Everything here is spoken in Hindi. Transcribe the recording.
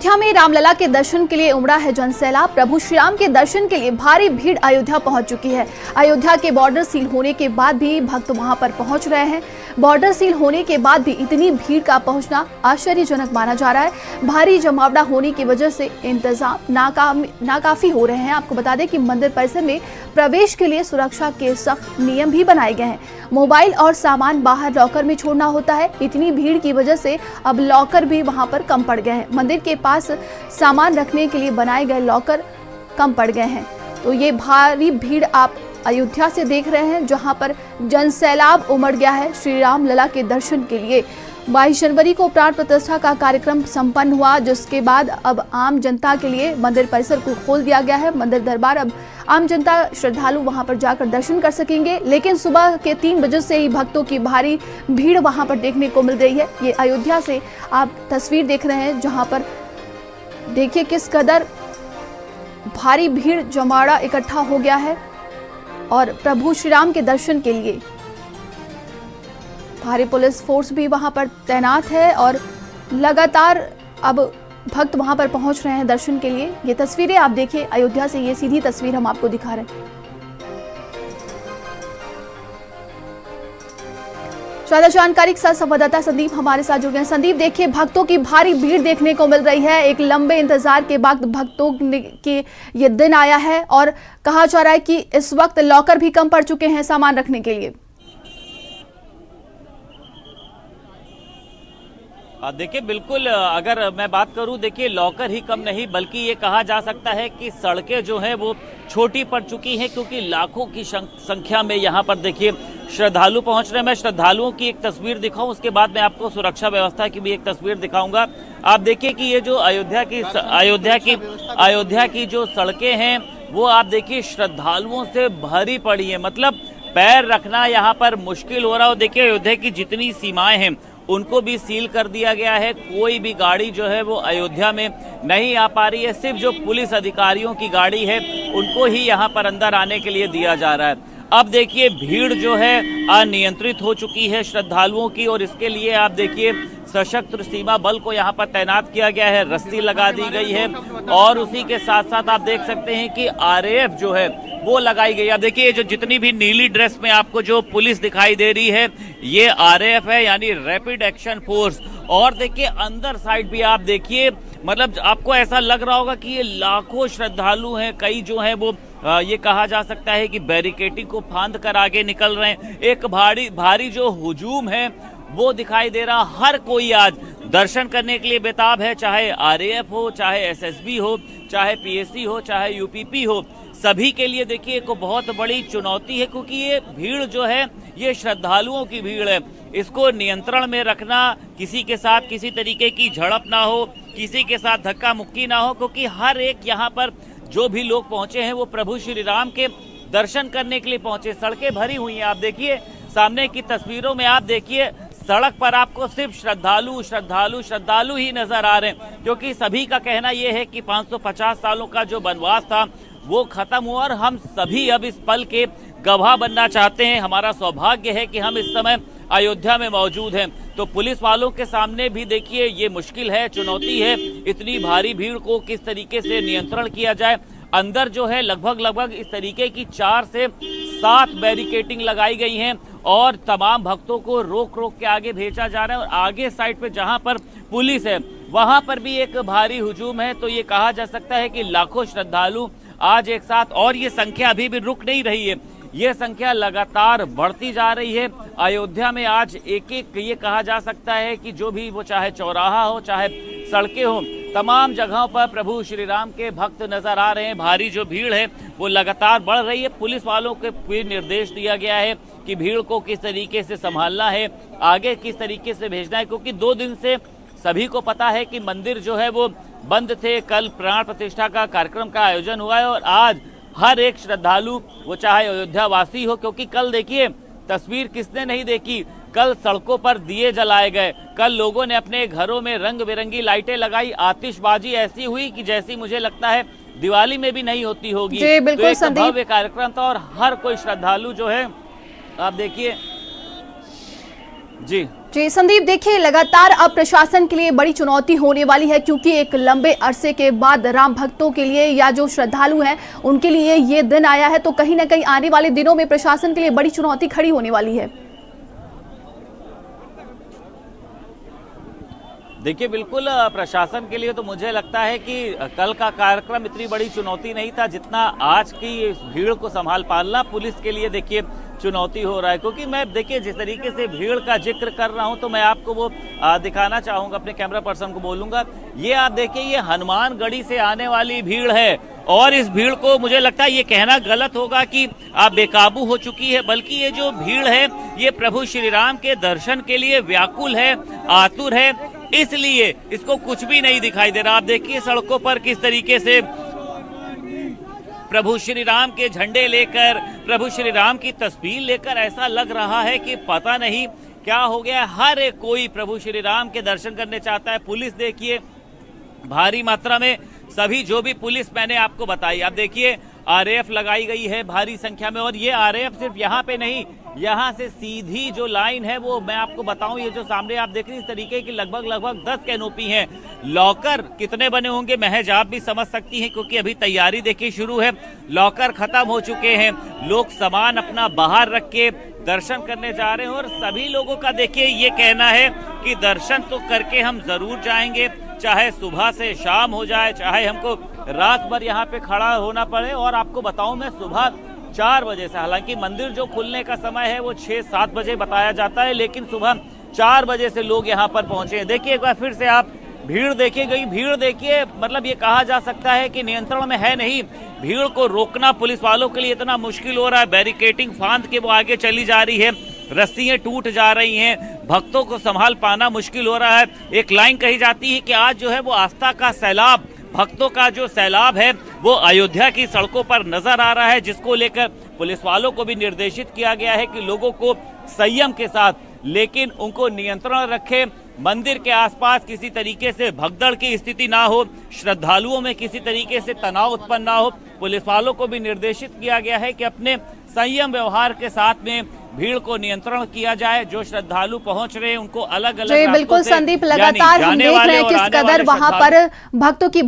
अयोध्या में रामलला के दर्शन के लिए उमड़ा है जनसैलाब। प्रभु श्री राम के दर्शन के लिए भारी भीड़ अयोध्या पहुंच चुकी है। अयोध्या के बॉर्डर सील होने के बाद भी भक्त वहां पर पहुंच रहे हैं। बॉर्डर सील होने के बाद भी इतनी भीड़ का पहुंचना आश्चर्यजनक माना जा रहा है। भारी जमावड़ा होने की वजह से इंतजाम नाकाफी हो रहे हैं। आपको बता दें कि मंदिर परिसर में प्रवेश के लिए सुरक्षा के सख्त नियम भी बनाए गए हैं। मोबाइल और सामान बाहर लॉकर में छोड़ना होता है। इतनी भीड़ की वजह से अब लॉकर भी वहां पर कम पड़ गए हैं। मंदिर के पास सामान रखने के लिए बनाए गए लॉकर कम पड़ गए हैं। तो ये भारी भीड़ आप अयोध्या से देख रहे हैं, जहां पर जनसैलाब उमड़ गया है श्री राम लला के दर्शन के लिए। 22 जनवरी को प्राण प्रतिष्ठा का कार्यक्रम संपन्न हुआ, जिसके बाद अब आम जनता के लिए मंदिर परिसर को खोल दिया गया है। मंदिर दरबार अब आम जनता श्रद्धालु वहां पर जाकर दर्शन कर सकेंगे, लेकिन सुबह के 3 बजे से ही भक्तों की भारी भीड़ वहां पर देखने को मिल रही है। ये अयोध्या से आप तस्वीर देख रहे हैं, जहां पर देखिए किस कदर भारी भीड़ जमावड़ा इकट्ठा हो गया है और प्रभु श्री राम के दर्शन के लिए भारी पुलिस फोर्स भी वहां पर तैनात है और लगातार अब भक्त वहां पर पहुंच रहे हैं दर्शन के लिए। ये तस्वीरें आप देखिए अयोध्या से, ये सीधी तस्वीर हम आपको दिखा रहे हैं। ज्यादा जानकारी के साथ संवाददाता संदीप हमारे साथ जुड़ गए। संदीप, देखिए भक्तों की भारी भीड़ देखने को मिल रही है। एक लंबे इंतजार के बाद भक्तों के ये दिन आया है और कहा जा रहा है कि इस वक्त लॉकर भी कम पड़ चुके हैं सामान रखने के लिए। देखिए बिल्कुल, अगर मैं बात करूं, देखिए लॉकर ही कम नहीं बल्कि ये कहा जा सकता है कि सड़कें जो है वो छोटी पड़ चुकी हैं, क्योंकि लाखों की संख्या में यहाँ पर देखिए श्रद्धालु पहुंच रहे हैं। मैं श्रद्धालुओं की एक तस्वीर दिखाऊं, उसके बाद मैं आपको सुरक्षा व्यवस्था की भी एक तस्वीर दिखाऊंगा। आप देखिए कि ये जो अयोध्या की जो सड़कें हैं वो आप देखिए श्रद्धालुओं से भरी पड़ी है। मतलब पैर रखना यहाँ पर मुश्किल हो रहा हो। देखिए अयोध्या की जितनी सीमाएं हैं उनको भी सील कर दिया गया है। कोई भी गाड़ी जो है वो अयोध्या में नहीं आ पा रही है। सिर्फ जो पुलिस अधिकारियों की गाड़ी है उनको ही यहाँ पर अंदर आने के लिए दिया जा रहा है। अब देखिए भीड़ जो है अनियंत्रित हो चुकी है श्रद्धालुओं की, और इसके लिए आप देखिए सशस्त्र सीमा बल को यहाँ पर तैनात किया गया है, रस्सी लगा दी गई है और उसी के साथ साथ आप देख सकते हैं कि आरएएफ जो है वो लगाई गई है। अब देखिए जो जितनी भी नीली ड्रेस में आपको जो पुलिस दिखाई दे रही है ये आरएएफ है, यानी रैपिड एक्शन फोर्स। और देखिए अंदर साइड भी आप देखिए, मतलब आपको ऐसा लग रहा होगा कि ये लाखों श्रद्धालु हैं। कई जो है वो ये कहा जा सकता है कि बैरिकेडिंग को फांद कर आगे निकल रहे हैं। एक भारी जो हुजूम है वो दिखाई दे रहा। हर कोई आज दर्शन करने के लिए बेताब है, चाहे आरएएफ हो, चाहे एसएसबी हो, चाहे पीएसी हो, चाहे यूपीपी हो। सभी के लिए देखिए एक बहुत बड़ी चुनौती है, क्योंकि ये भीड़ जो है ये श्रद्धालुओं की भीड़ है। इसको नियंत्रण में रखना, किसी के साथ किसी तरीके की झड़प ना हो, किसी के साथ धक्का मुक्की ना हो, क्योंकि हर एक यहाँ पर जो भी लोग पहुंचे हैं वो प्रभु श्री राम के दर्शन करने के लिए पहुंचे। सड़कें भरी हुई हैं। आप देखिए सामने की तस्वीरों में, आप देखिए सड़क पर आपको सिर्फ श्रद्धालु ही नजर आ रहे हैं, क्योंकि सभी का कहना यह है कि 550 सालों का जो वनवास था वो खत्म हुआ और हम सभी अब इस पल के गवाह बनना चाहते हैं। हमारा सौभाग्य है कि हम इस समय अयोध्या में मौजूद हैं। तो पुलिस वालों के सामने भी देखिए ये मुश्किल है, चुनौती है। इतनी भारी भीड़ को किस तरीके से नियंत्रण किया जाए। अंदर जो है लगभग इस तरीके की 4 से 7 बैरिकेडिंग लगाई गई हैं और तमाम भक्तों को रोक के आगे भेजा जा रहा है। और आगे साइड पे जहां पर पुलिस है वहां पर भी एक भारी हुजूम है। तो ये कहा जा सकता है कि लाखों श्रद्धालु आज एक साथ, और ये संख्या अभी भी रुक नहीं रही है, ये संख्या लगातार बढ़ती जा रही है। अयोध्या में आज एक ये कहा जा सकता है कि जो भी वो चाहे चौराहा हो, चाहे सड़कें हो, तमाम जगहों पर प्रभु श्री राम के भक्त नजर आ रहे हैं। भारी जो भीड़ है वो लगातार बढ़ रही है। पुलिस वालों को भी निर्देश दिया गया है कि भीड़ को किस तरीके से संभालना है, आगे किस तरीके से भेजना है, क्योंकि 2 दिन से सभी को पता है कि मंदिर जो है वो बंद थे। कल प्राण प्रतिष्ठा का कार्यक्रम का आयोजन हुआ है और आज हर एक श्रद्धालु, वो चाहे अयोध्या वासी हो, क्योंकि कल देखिए तस्वीर किसने नहीं देखी, कल सड़कों पर दिए जलाए गए, कल लोगों ने अपने घरों में रंग बिरंगी लाइटें लगाई, आतिशबाजी ऐसी हुई कि जैसी मुझे लगता है दिवाली में भी नहीं होती होगी। तो एक भव्य कार्यक्रम था और हर कोई श्रद्धालु जो है आप देखिए जी। जी संदीप, देखिए लगातार अब प्रशासन के लिए बड़ी चुनौती होने वाली है, क्योंकि एक लंबे अरसे के बाद राम भक्तों के लिए या जो श्रद्धालु हैं उनके लिए ये दिन आया है, तो कहीं ना कहीं आने वाले दिनों में प्रशासन के लिए बड़ी चुनौती खड़ी होने वाली है। देखिए बिल्कुल प्रशासन के लिए तो मुझे लगता है कि कल का कार्यक्रम इतनी बड़ी चुनौती नहीं था जितना आज की भीड़ को संभाल पालना पुलिस के लिए देखिए चुनौती हो रहा है। क्योंकि मैं देखिए जिस तरीके से भीड़ का जिक्र कर रहा हूं तो मैं आपको वो दिखाना चाहूंगा, अपने कैमरा पर्सन को बोलूंगा, ये आप देखिए ये हनुमानगढ़ी से आने वाली भीड़ है। और इस भीड़ को मुझे लगता है ये कहना गलत होगा कि आप बेकाबू हो चुकी है, बल्कि ये जो भीड़ है ये प्रभु श्री राम के दर्शन के लिए व्याकुल है, आतुर है, इसलिए इसको कुछ भी नहीं दिखाई दे रहा। आप देखिए सड़कों पर किस तरीके से प्रभु श्री राम के झंडे लेकर, प्रभु श्री राम की तस्वीर लेकर ऐसा लग रहा है कि पता नहीं क्या हो गया। हर एक कोई प्रभु श्री राम के दर्शन करने चाहता है। पुलिस देखिए भारी मात्रा में, सभी जो भी पुलिस मैंने आपको बताई, आप देखिए आरएएफ लगाई गई है भारी संख्या में। और ये आरएएफ सिर्फ यहाँ पे नहीं, यहाँ से सीधी जो लाइन है वो मैं आपको बताऊं, ये जो सामने आप देख रहे हैं इस तरीके की लगभग 10 कैनोपी हैं। लॉकर कितने बने होंगे महज आप भी समझ सकती हैं, क्योंकि अभी तैयारी देखिए शुरू है। लॉकर खत्म हो चुके हैं, लोग सामान अपना बाहर रख के दर्शन करने जा रहे हैं। और सभी लोगों का देखिए ये कहना है कि दर्शन तो करके हम जरूर जाएंगे, चाहे सुबह से शाम हो जाए, चाहे हमको रात भर यहाँ पे खड़ा होना पड़े। और आपको बताऊं मैं सुबह 4 बजे से, हालांकि मंदिर जो खुलने का समय है वो 6-7 बजे बताया जाता है, लेकिन सुबह 4 बजे से लोग यहाँ पर पहुंचे हैं। देखिए एक बार फिर से आप भीड़ देखिए गई, भीड़ देखिए, मतलब ये कहा जा सकता है कि नियंत्रण में है नहीं। भीड़ को रोकना पुलिस वालों के लिए इतना मुश्किल हो रहा है, बैरिकेटिंग फांद के वो आगे चली जा रही है, रस्सियां टूट जा रही हैं, भक्तों को संभाल पाना मुश्किल हो रहा है। एक लाइन कही जाती है कि आज जो है वो आस्था का सैलाब, भक्तों का जो सैलाब है वो अयोध्या की सड़कों पर नजर आ रहा है, जिसको लेकर पुलिस वालों को भी निर्देशित किया गया है कि लोगों को संयम के साथ, लेकिन उनको नियंत्रण रखे, मंदिर के आसपास किसी तरीके से भगदड़ की स्थिति ना हो, श्रद्धालुओं में किसी तरीके से तनाव उत्पन्न ना हो। पुलिस वालों को भी निर्देशित किया गया है कि अपने संयम व्यवहार के साथ में भीड़ को नियंत्रण किया जाए। जो श्रद्धालु पहुंच रहे हैं उनको अलग अलग, बिल्कुल संदीप, लगातार हम देख रहे हैं किस कदर वहां पर भक्तों की